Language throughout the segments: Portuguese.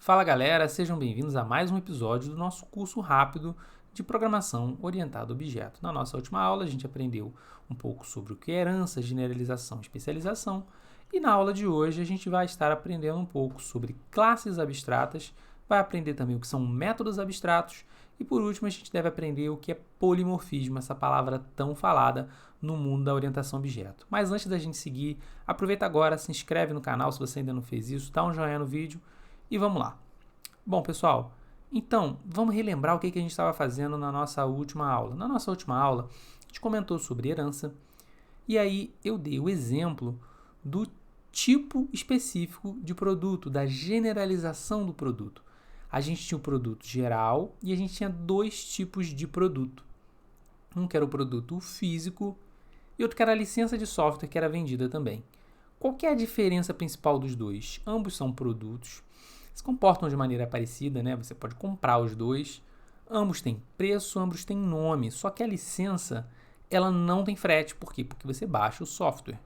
Fala galera, sejam bem-vindos a mais um episódio do nosso curso rápido de programação orientada a objeto. Na nossa última aula a gente aprendeu um pouco sobre o que é herança, generalização e especialização, e na aula de hoje a gente vai estar aprendendo um pouco sobre classes abstratas, vai aprender também o que são métodos abstratos e por último a gente deve aprender o que é polimorfismo, essa palavra tão falada no mundo da orientação a objeto. Mas antes da gente seguir, aproveita agora, se inscreve no canal se você ainda não fez isso, dá um joinha no vídeo e vamos lá. Bom, pessoal, então vamos relembrar o que a gente estava fazendo na nossa última aula. Na nossa última aula, a gente comentou sobre herança e aí eu dei o exemplo do tipo específico de produto, da generalização do produto. A gente tinha o produto geral e a gente tinha dois tipos de produto. Um que era o produto físico e outro que era a licença de software que era vendida também. Qual que é a diferença principal dos dois? Ambos são produtos, se comportam de maneira parecida, né? Você pode comprar os dois, ambos têm preço, ambos têm nome, só que a licença ela não tem frete. Por quê? Porque você baixa o software,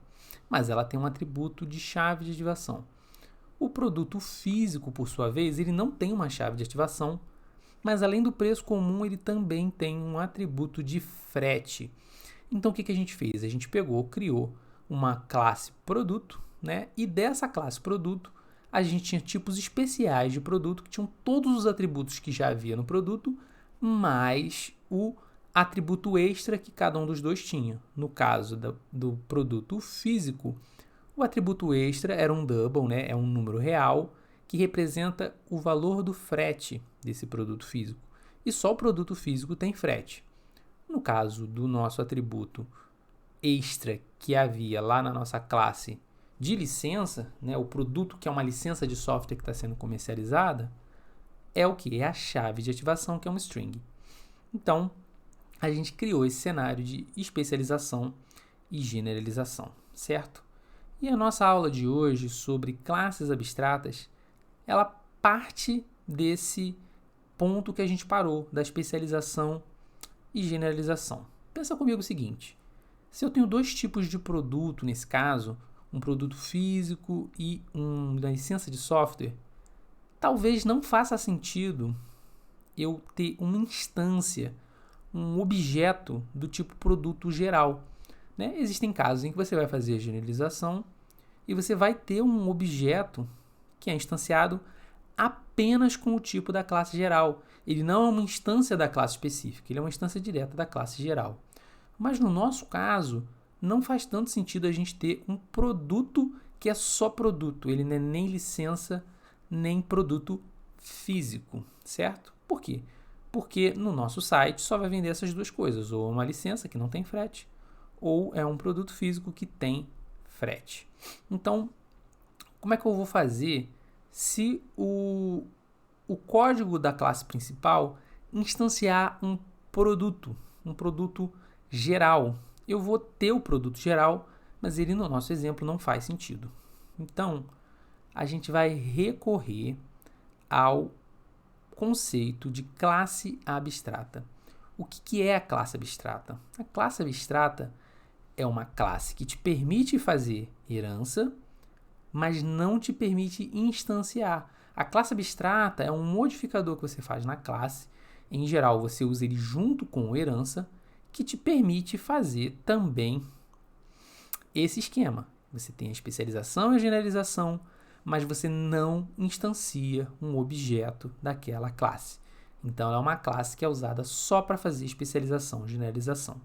mas ela tem um atributo de chave de ativação. O produto físico, por sua vez, ele não tem uma chave de ativação, mas além do preço comum, ele também tem um atributo de frete. Então, o que a gente fez? A gente criou uma classe produto, né? E dessa classe produto, a gente tinha tipos especiais de produto que tinham todos os atributos que já havia no produto, mais o atributo extra que cada um dos dois tinha. No caso do produto físico, o atributo extra era um double, né? É um número real que representa o valor do frete desse produto físico. E só o produto físico tem frete. No caso do nosso atributo extra que havia lá na nossa classe de licença, né, o produto que é uma licença de software que está sendo comercializada, é o que? É a chave de ativação, que é uma string. Então, a gente criou esse cenário de especialização e generalização, certo? E a nossa aula de hoje sobre classes abstratas, ela parte desse ponto que a gente parou, da especialização e generalização. Pensa comigo o seguinte, se eu tenho dois tipos de produto, nesse caso, um produto físico e uma licença de software, talvez não faça sentido eu ter uma instância, um objeto do tipo produto geral. Né? Existem casos em que você vai fazer a generalização e você vai ter um objeto que é instanciado apenas com o tipo da classe geral. Ele não é uma instância da classe específica, ele é uma instância direta da classe geral. Mas no nosso caso, não faz tanto sentido a gente ter um produto que é só produto. Ele não é nem licença, nem produto físico, certo? Por quê? Porque no nosso site só vai vender essas duas coisas, ou uma licença que não tem frete, ou é um produto físico que tem frete. Então, como é que eu vou fazer se o código da classe principal instanciar um produto geral? Eu vou ter o produto geral, mas ele no nosso exemplo não faz sentido. Então, a gente vai recorrer ao conceito de classe abstrata. O que é a classe abstrata? A classe abstrata é uma classe que te permite fazer herança, mas não te permite instanciar. A classe abstrata é um modificador que você faz na classe. Em geral, você usa ele junto com herança, que te permite fazer também esse esquema. Você tem a especialização e a generalização, mas você não instancia um objeto daquela classe. Então, é uma classe que é usada só para fazer especialização e generalização.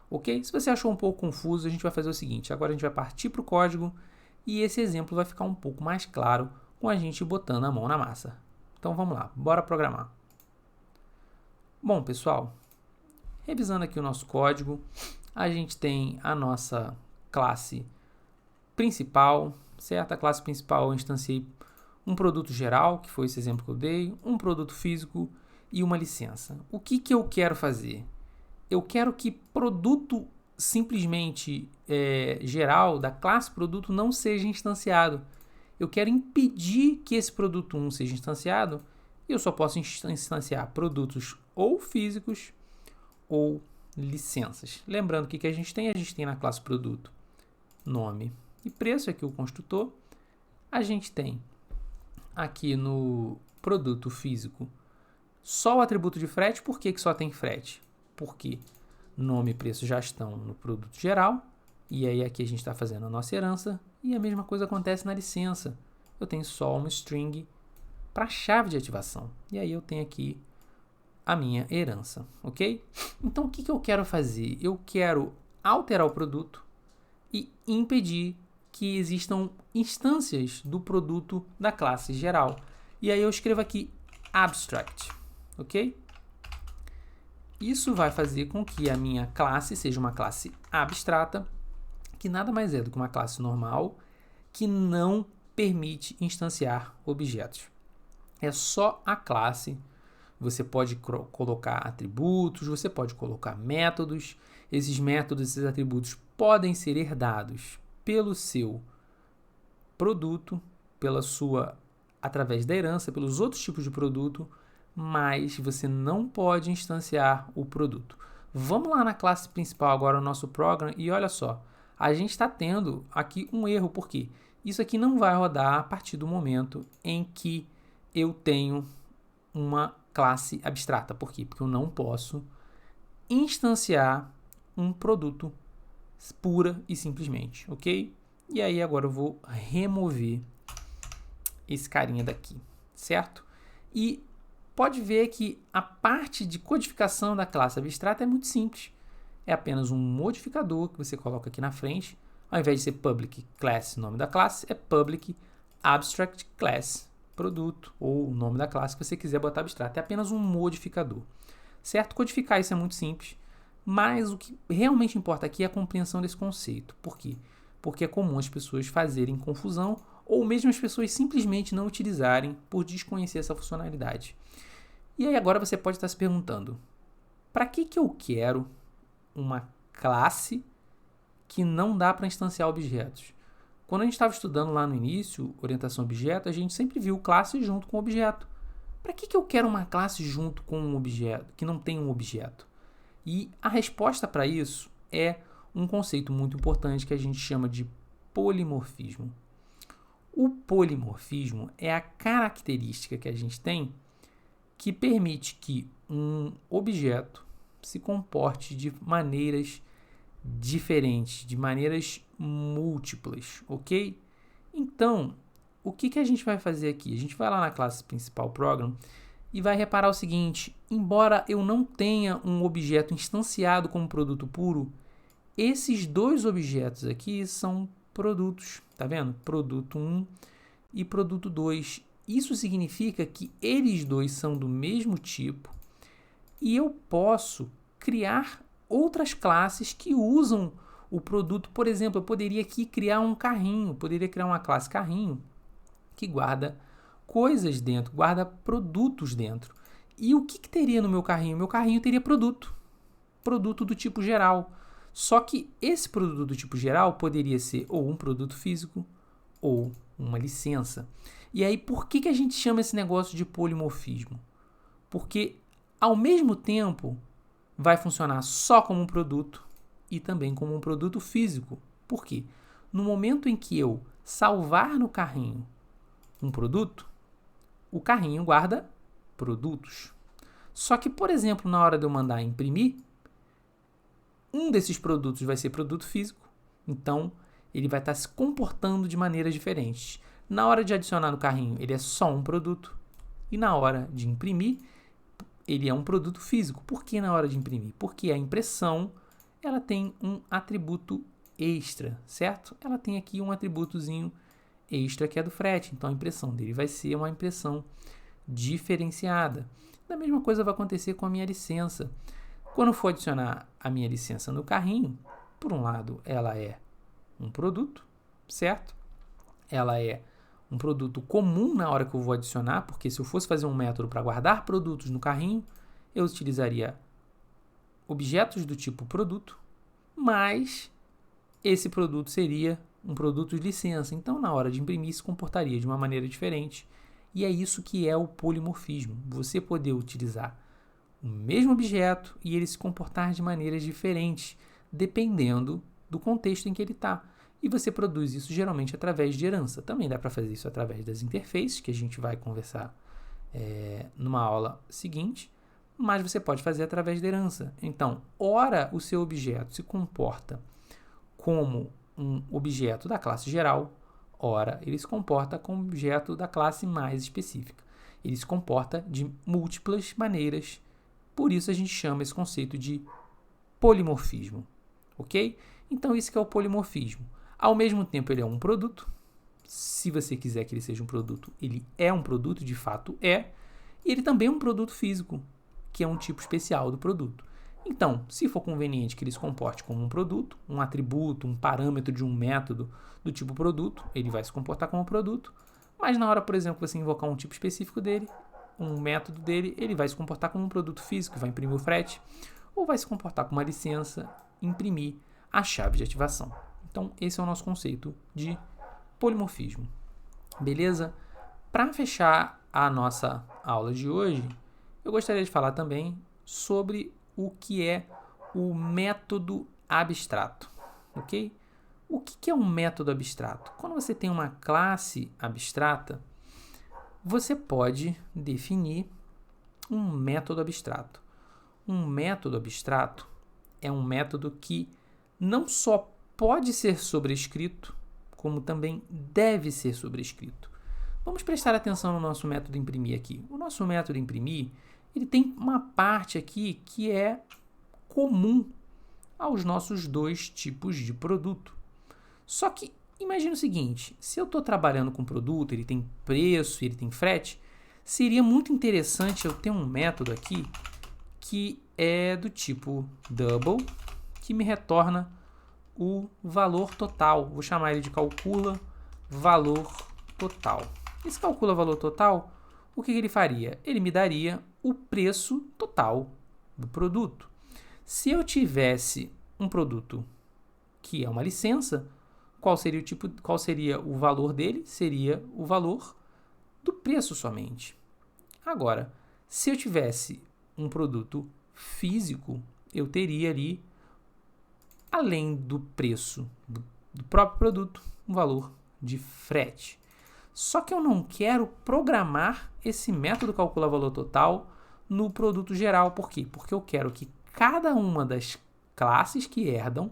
Ok? Se você achou um pouco confuso, a gente vai fazer o seguinte. Agora a gente vai partir para o código e esse exemplo vai ficar um pouco mais claro com a gente botando a mão na massa. Então, vamos lá. Bora programar. Bom, pessoal, revisando aqui o nosso código, a gente tem a nossa classe principal, certo? A classe principal eu instanciei um produto geral, que foi esse exemplo que eu dei, um produto físico e uma licença. O que eu quero fazer? Eu quero que produto simplesmente geral da classe produto não seja instanciado. Eu quero impedir que esse produto 1 seja instanciado e eu só posso instanciar produtos ou físicos ou licenças. Lembrando que a gente tem na classe produto nome e preço, aqui o construtor. A gente tem aqui no produto físico, só o atributo de frete. Por que só tem frete? Porque nome e preço já estão no produto geral, e aí aqui a gente está fazendo a nossa herança, e a mesma coisa acontece na licença. Eu tenho só uma string para a chave de ativação, e aí eu tenho aqui a minha herança, ok? Então, o que eu quero fazer? Eu quero alterar o produto e impedir que existam instâncias do produto da classe geral. E aí eu escrevo aqui abstract, ok? Isso vai fazer com que a minha classe seja uma classe abstrata, que nada mais é do que uma classe normal que não permite instanciar objetos. É só a classe. Você pode colocar atributos, você pode colocar métodos. Esses métodos, esses atributos podem ser herdados pelo seu produto, através da herança, pelos outros tipos de produto, mas você não pode instanciar o produto. Vamos lá na classe principal agora, o nosso program, e olha só, a gente está tendo aqui um erro, porque isso aqui não vai rodar a partir do momento em que eu tenho uma classe abstrata. Por quê? Porque eu não posso instanciar um produto pura e simplesmente, ok? E aí agora eu vou remover esse carinha daqui, certo? E pode ver que a parte de codificação da classe abstrata é muito simples. É apenas um modificador que você coloca aqui na frente. Ao invés de ser public class, nome da classe, é public abstract class produto, ou o nome da classe que você quiser botar abstrato. É apenas um modificador, certo? Codificar isso é muito simples, mas o que realmente importa aqui é a compreensão desse conceito. Por quê? Porque é comum as pessoas fazerem confusão, ou mesmo as pessoas simplesmente não utilizarem por desconhecer essa funcionalidade. E aí agora você pode estar se perguntando, para que eu quero uma classe que não dá para instanciar objetos? Quando a gente estava estudando lá no início, orientação a objeto, a gente sempre viu classe junto com objeto. Para que eu quero uma classe junto com um objeto, que não tem um objeto? E a resposta para isso é um conceito muito importante que a gente chama de polimorfismo. O polimorfismo é a característica que a gente tem que permite que um objeto se comporte de maneiras diferentes, de maneiras múltiplas, ok? Então, o que a gente vai fazer aqui? A gente vai lá na classe principal program e vai reparar o seguinte: embora eu não tenha um objeto instanciado como produto puro, esses dois objetos aqui são produtos, tá vendo? Produto 1 e produto 2. Isso significa que eles dois são do mesmo tipo e eu posso criar outras classes que usam o produto. Por exemplo, eu poderia aqui criar um carrinho, poderia criar uma classe carrinho que guarda coisas dentro, guarda produtos dentro. E o que teria no meu carrinho? Meu carrinho teria produto do tipo geral. Só que esse produto do tipo geral poderia ser ou um produto físico ou uma licença. E aí, por que a gente chama esse negócio de polimorfismo? Porque, ao mesmo tempo, vai funcionar só como um produto e também como um produto físico. Por quê? No momento em que eu salvar no carrinho um produto, o carrinho guarda produtos. Só que, por exemplo, na hora de eu mandar imprimir, um desses produtos vai ser produto físico, então ele vai estar se comportando de maneiras diferentes. Na hora de adicionar no carrinho, ele é só um produto, e na hora de imprimir, ele é um produto físico. Por que na hora de imprimir? Porque a impressão ela tem um atributo extra, certo? Ela tem aqui um atributozinho extra que é do frete, então a impressão dele vai ser uma impressão diferenciada. A mesma coisa vai acontecer com a minha licença. Quando eu for adicionar a minha licença no carrinho, por um lado ela é um produto, certo? Ela é um produto comum na hora que eu vou adicionar, porque se eu fosse fazer um método para guardar produtos no carrinho, eu utilizaria objetos do tipo produto, mas esse produto seria um produto de licença. Então, na hora de imprimir, se comportaria de uma maneira diferente. E é isso que é o polimorfismo. Você poder utilizar o mesmo objeto e ele se comportar de maneiras diferentes, dependendo do contexto em que ele está. E você produz isso geralmente através de herança. Também dá para fazer isso através das interfaces, que a gente vai conversar numa aula seguinte, mas você pode fazer através da herança. Então, ora o seu objeto se comporta como um objeto da classe geral, ora ele se comporta como objeto da classe mais específica. Ele se comporta de múltiplas maneiras, por isso a gente chama esse conceito de polimorfismo, ok? Então, isso que é o polimorfismo. Ao mesmo tempo, ele é um produto. Se você quiser que ele seja um produto, ele é um produto, de fato é. E ele também é um produto físico, que é um tipo especial do produto. Então, se for conveniente que ele se comporte como um produto, um atributo, um parâmetro de um método do tipo produto, ele vai se comportar como produto. Mas na hora, por exemplo, você invocar um tipo específico dele, um método dele, ele vai se comportar como um produto físico, vai imprimir o frete, ou vai se comportar como uma licença, imprimir a chave de ativação. Então, esse é o nosso conceito de polimorfismo. Beleza? Para fechar a nossa aula de hoje, eu gostaria de falar também sobre o que é o método abstrato, ok? O que é um método abstrato? Quando você tem uma classe abstrata, você pode definir um método abstrato. Um método abstrato é um método que não só pode ser sobrescrito, como também deve ser sobrescrito. Vamos prestar atenção no nosso método imprimir aqui. O nosso método imprimir, ele tem uma parte aqui que é comum aos nossos dois tipos de produto. Só que imagine o seguinte, se eu estou trabalhando com produto, ele tem preço, ele tem frete, seria muito interessante eu ter um método aqui que é do tipo double, que me retorna o valor total. Vou chamar ele de calcula valor total. Esse calcula valor total, o que ele faria? Ele me daria o preço total do produto. Se eu tivesse um produto que é uma licença, qual seria o valor dele? Seria o valor do preço somente. Agora, se eu tivesse um produto físico, eu teria ali, além do preço do próprio produto, um valor de frete. Só que eu não quero programar esse método calcula valor total no produto geral. Por quê? Porque eu quero que cada uma das classes que herdam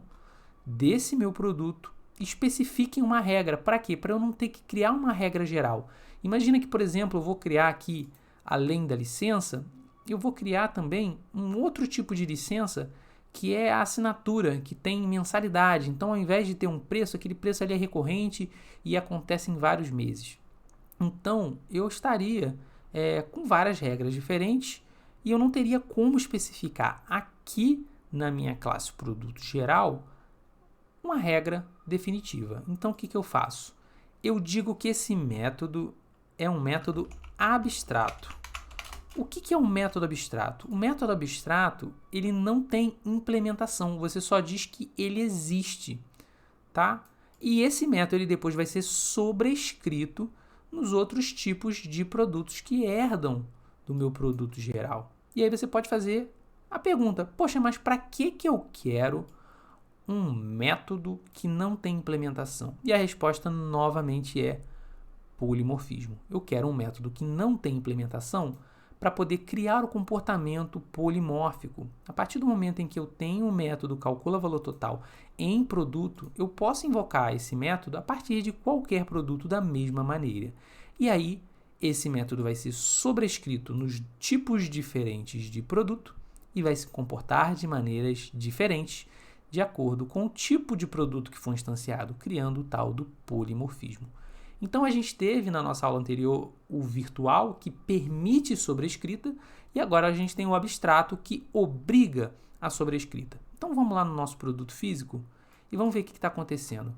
desse meu produto especifiquem uma regra. Para quê? Para eu não ter que criar uma regra geral. Imagina que, por exemplo, eu vou criar aqui, além da licença, eu vou criar também um outro tipo de licença que é a assinatura, que tem mensalidade. Então, ao invés de ter um preço, aquele preço ali é recorrente e acontece em vários meses. Então, eu estaria com várias regras diferentes e eu não teria como especificar aqui na minha classe produto geral uma regra definitiva. Então, o que eu faço? Eu digo que esse método é um método abstrato. O que é um método abstrato? O método abstrato, ele não tem implementação, você só diz que ele existe, tá? E esse método ele depois vai ser sobrescrito nos outros tipos de produtos que herdam do meu produto geral. E aí você pode fazer a pergunta, poxa, mas para que eu quero um método que não tem implementação? E a resposta novamente é polimorfismo. Eu quero um método que não tem implementação para poder criar o comportamento polimórfico. A partir do momento em que eu tenho o método calcula valor total em produto, eu posso invocar esse método a partir de qualquer produto da mesma maneira. E aí, esse método vai ser sobrescrito nos tipos diferentes de produto e vai se comportar de maneiras diferentes de acordo com o tipo de produto que foi instanciado, criando o tal do polimorfismo. Então, a gente teve na nossa aula anterior o virtual, que permite sobrescrita, e agora a gente tem o abstrato, que obriga a sobrescrita. Então, vamos lá no nosso produto físico e vamos ver o que está acontecendo.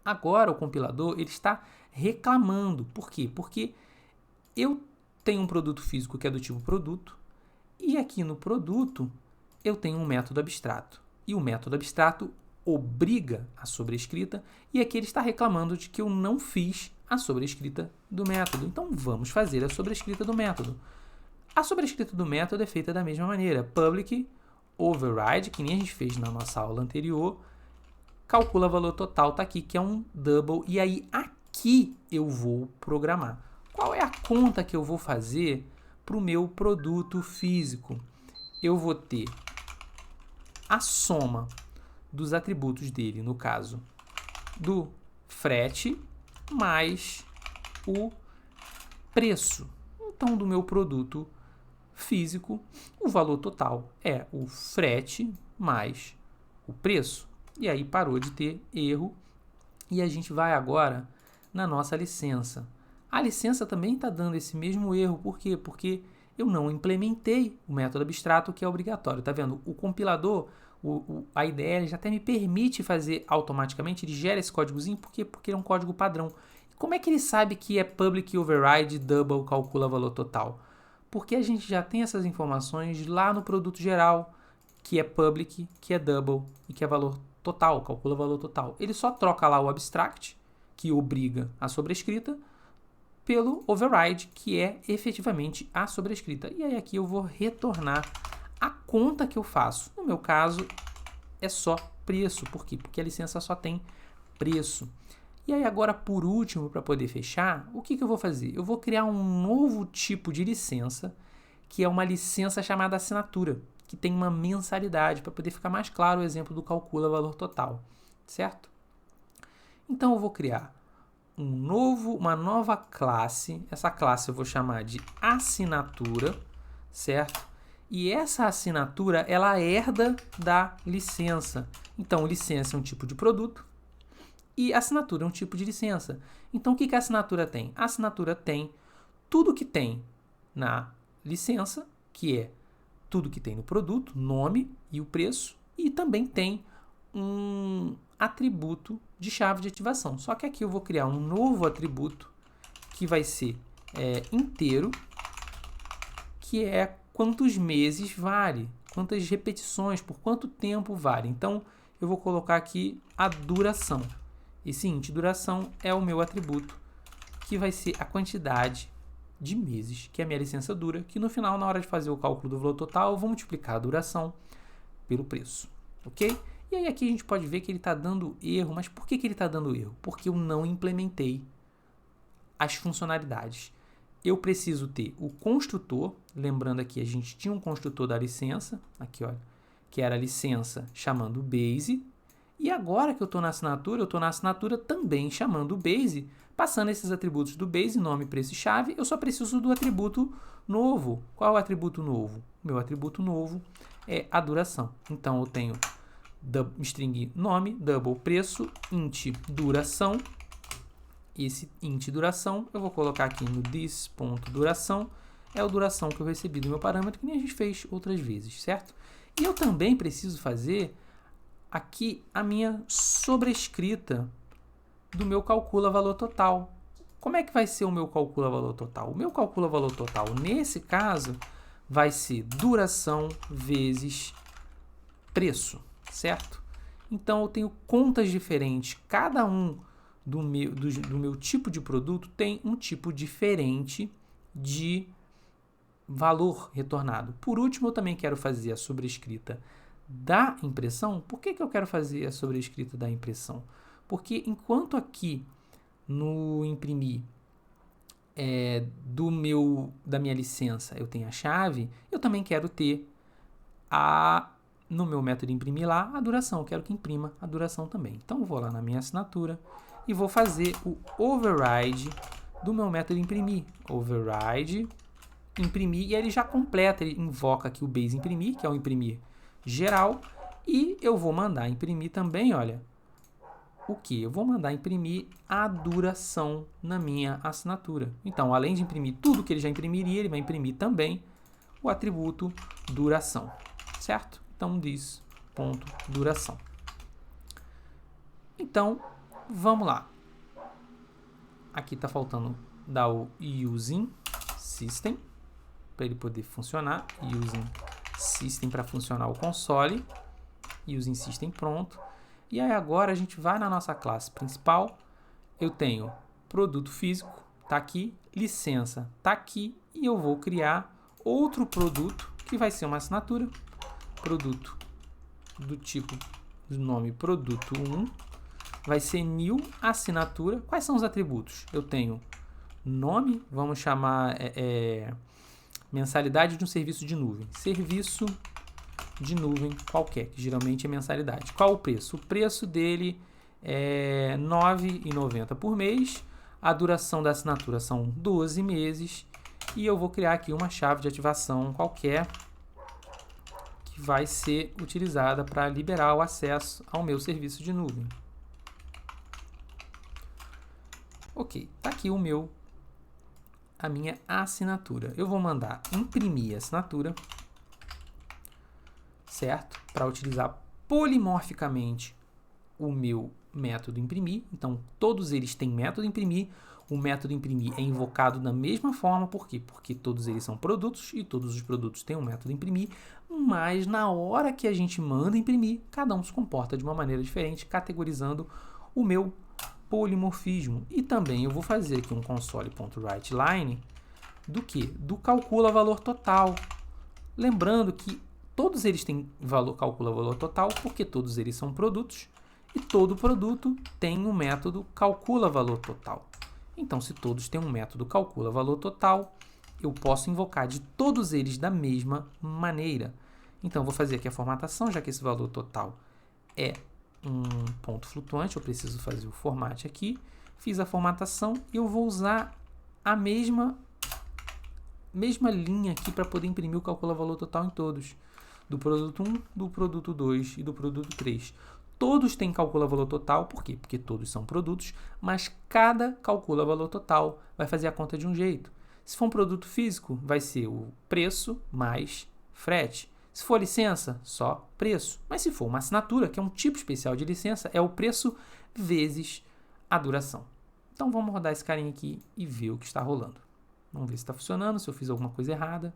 Agora, o compilador ele está reclamando. Por quê? Porque eu tenho um produto físico que é do tipo produto, e aqui no produto eu tenho um método abstrato. E o método abstrato obriga a sobrescrita, e aqui ele está reclamando de que eu não fiz a sobrescrita do método. Então, vamos fazer a sobrescrita do método. A sobrescrita do método é feita da mesma maneira. Public override, que nem a gente fez na nossa aula anterior, calcula valor total, está aqui, que é um double, e aí aqui eu vou programar. Qual é a conta que eu vou fazer para o meu produto físico. Eu vou ter a soma dos atributos dele, no caso do frete, mais o preço. Então, do meu produto físico, o valor total é o frete mais o preço. E aí parou de ter erro. E a gente vai agora na nossa licença. A licença também está dando esse mesmo erro. Por quê? Porque eu não implementei o método abstrato, que é obrigatório. Tá vendo? O compilador, a IDE já até me permite fazer automaticamente, ele gera esse códigozinho, por quê? Porque é um código padrão. Como é que ele sabe que é public override double calcula valor total? Porque a gente já tem essas informações lá no produto geral, que é public, que é double e que é valor total, calcula valor total. Ele só troca lá o abstract, que obriga a sobrescrita, pelo override, que é efetivamente a sobrescrita. E aí aqui eu vou retornar a conta que eu faço. No meu caso, é só preço. Por quê? Porque a licença só tem preço. E aí agora, por último, para poder fechar, o que eu vou fazer? Eu vou criar um novo tipo de licença, que é uma licença chamada assinatura, que tem uma mensalidade, para poder ficar mais claro o exemplo do calcula valor total, certo? Então eu vou criar uma nova classe. Essa classe eu vou chamar de assinatura, certo? E essa assinatura, ela herda da licença. Então, licença é um tipo de produto e assinatura é um tipo de licença. Então, o que a assinatura tem? A assinatura tem tudo que tem na licença, que é tudo que tem no produto, nome e o preço, e também tem um atributo de chave de ativação. Só que aqui eu vou criar um novo atributo que vai ser inteiro, que é quantos meses vale, quantas repetições, por quanto tempo vale. Então, eu vou colocar aqui a duração. E sim, duração é o meu atributo, que vai ser a quantidade de meses que a minha licença dura, que no final, na hora de fazer o cálculo do valor total, eu vou multiplicar a duração pelo preço, ok? E aí aqui a gente pode ver que ele está dando erro, mas por que ele está dando erro? Porque eu não implementei as funcionalidades. Eu preciso ter o construtor, lembrando aqui, a gente tinha um construtor da licença, aqui olha, que era a licença chamando base, e agora que eu estou na assinatura também chamando o base, passando esses atributos do base, nome, preço e chave, eu só preciso do atributo novo. Qual é o atributo novo? O meu atributo novo é a duração. Então, eu tenho string nome, double preço, int duração. Esse int duração eu vou colocar aqui no this.duração, é a duração que eu recebi do meu parâmetro, que nem a gente fez outras vezes, certo? E eu também preciso fazer aqui a minha sobrescrita do meu calcula valor total. Como é que vai ser o meu calcula valor total? O meu calcula valor total, nesse caso, vai ser duração vezes preço, certo? Então, eu tenho contas diferentes. Cada um do meu tipo de produto tem um tipo diferente de valor retornado. Por último, eu também quero fazer a sobrescrita da impressão. Por que eu quero fazer a sobrescrita da impressão? Porque enquanto aqui no imprimir da minha licença eu tenho a chave, eu também quero ter no meu método de imprimir lá a duração. Eu quero que imprima a duração também. Então eu vou lá na minha assinatura e vou fazer o override do meu método de imprimir. Override, imprimir, e ele já completa, ele invoca aqui o base imprimir, que é o imprimir geral, e eu vou mandar imprimir também, olha, o que? Eu vou mandar imprimir a duração na minha assinatura. Então, além de imprimir tudo que ele já imprimiria, ele vai imprimir também o atributo duração, certo? Então, this.duração. Então, vamos lá. Aqui está faltando dar o using system, para ele poder funcionar. Using system para funcionar o console. Using system pronto. E aí agora a gente vai na nossa classe principal. Eu tenho produto físico, tá aqui, licença, tá aqui, e eu vou criar outro produto que vai ser uma assinatura. Produto do tipo do nome produto 1, vai ser new assinatura. Quais são os atributos? Eu tenho nome, vamos chamar mensalidade de um serviço de nuvem. Serviço de nuvem qualquer, que geralmente é mensalidade. Qual o preço? O preço dele é R$ 9,90 por mês. A duração da assinatura são 12 meses. E eu vou criar aqui uma chave de ativação qualquer que vai ser utilizada para liberar o acesso ao meu serviço de nuvem. Ok, está aqui a minha assinatura. Eu vou mandar imprimir a assinatura, certo? Para utilizar polimorficamente o meu método imprimir. Então, todos eles têm método imprimir. O método imprimir é invocado da mesma forma. Por quê? Porque todos eles são produtos e todos os produtos têm um método imprimir. Mas na hora que a gente manda imprimir, cada um se comporta de uma maneira diferente, categorizando o meu polimorfismo. E também eu vou fazer aqui um console.writeLine do que? Do calcula valor total. Lembrando que todos eles têm calcula valor total porque todos eles são produtos e todo produto tem um método calcula valor total. Então, se todos têm um método calcula valor total, eu posso invocar de todos eles da mesma maneira. Então, eu vou fazer aqui a formatação, já que esse valor total é um ponto flutuante, eu preciso fazer o format aqui. Fiz a formatação e eu vou usar a mesma linha aqui para poder imprimir o calcula valor total em todos. Do produto 1, do produto 2 e do produto 3. Todos têm calcula valor total, por quê? Porque todos são produtos, mas cada calcula valor total vai fazer a conta de um jeito. Se for um produto físico, vai ser o preço mais frete. Se for licença, só preço. Mas se for uma assinatura, que é um tipo especial de licença, é o preço vezes a duração. Então vamos rodar esse carinha aqui e ver o que está rolando. Vamos ver se está funcionando, se eu fiz alguma coisa errada.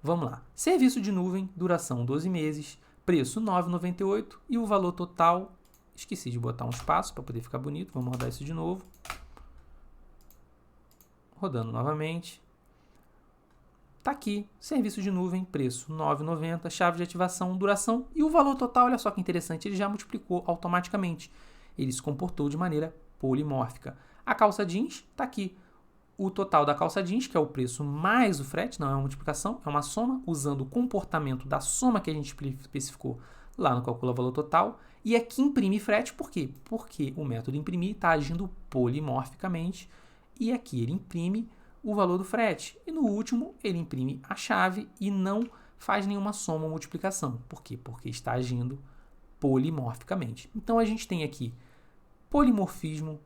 Vamos lá. Serviço de nuvem, duração 12 meses, preço R$ 9,98 e o valor total, esqueci de botar um espaço para poder ficar bonito, vamos rodar isso de novo. Rodando novamente. Está aqui, serviço de nuvem, preço R$ 9,90, chave de ativação, duração e o valor total, olha só que interessante, ele já multiplicou automaticamente. Ele se comportou de maneira polimórfica. A calça jeans está aqui. O total da calça jeans, que é o preço mais o frete, não é uma multiplicação, é uma soma, usando o comportamento da soma que a gente especificou lá no calcula valor total. E aqui imprime frete, por quê? Porque o método imprimir está agindo polimorficamente e aqui ele imprime o valor do frete. E no último, ele imprime a chave e não faz nenhuma soma ou multiplicação. Por quê? Porque está agindo polimorficamente. Então, a gente tem aqui polimorfismo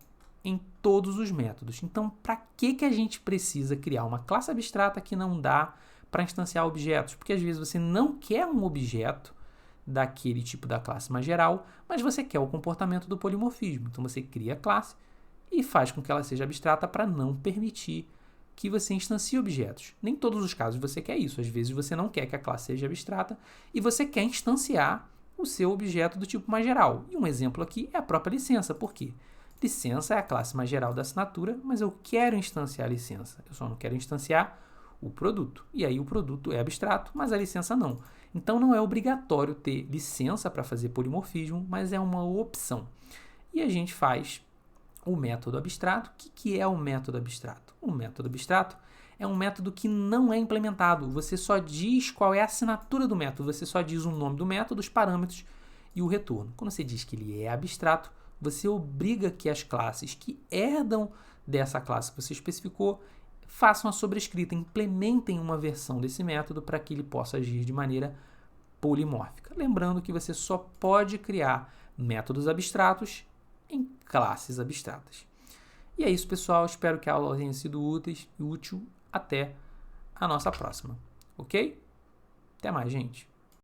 em todos os métodos. Então, para que a gente precisa criar uma classe abstrata que não dá para instanciar objetos? Porque às vezes você não quer um objeto daquele tipo da classe mais geral, mas você quer o comportamento do polimorfismo. Então, você cria a classe e faz com que ela seja abstrata para não permitir que você instancie objetos. Nem em todos os casos você quer isso. Às vezes você não quer que a classe seja abstrata e você quer instanciar o seu objeto do tipo mais geral. E um exemplo aqui é a própria licença. Por quê? Licença é a classe mais geral da assinatura, mas eu quero instanciar a licença. Eu só não quero instanciar o produto. E aí o produto é abstrato, mas a licença não. Então não é obrigatório ter licença para fazer polimorfismo, mas é uma opção. E a gente faz o método abstrato. O que é o método abstrato? O método abstrato é um método que não é implementado. Você só diz qual é a assinatura do método. Você só diz o nome do método, os parâmetros e o retorno. Quando você diz que ele é abstrato, você obriga que as classes que herdam dessa classe que você especificou façam a sobrescrita, implementem uma versão desse método para que ele possa agir de maneira polimórfica. Lembrando que você só pode criar métodos abstratos em classes abstratas. E é isso, pessoal. Espero que a aula tenha sido útil. Até a nossa próxima. Ok? Até mais, gente.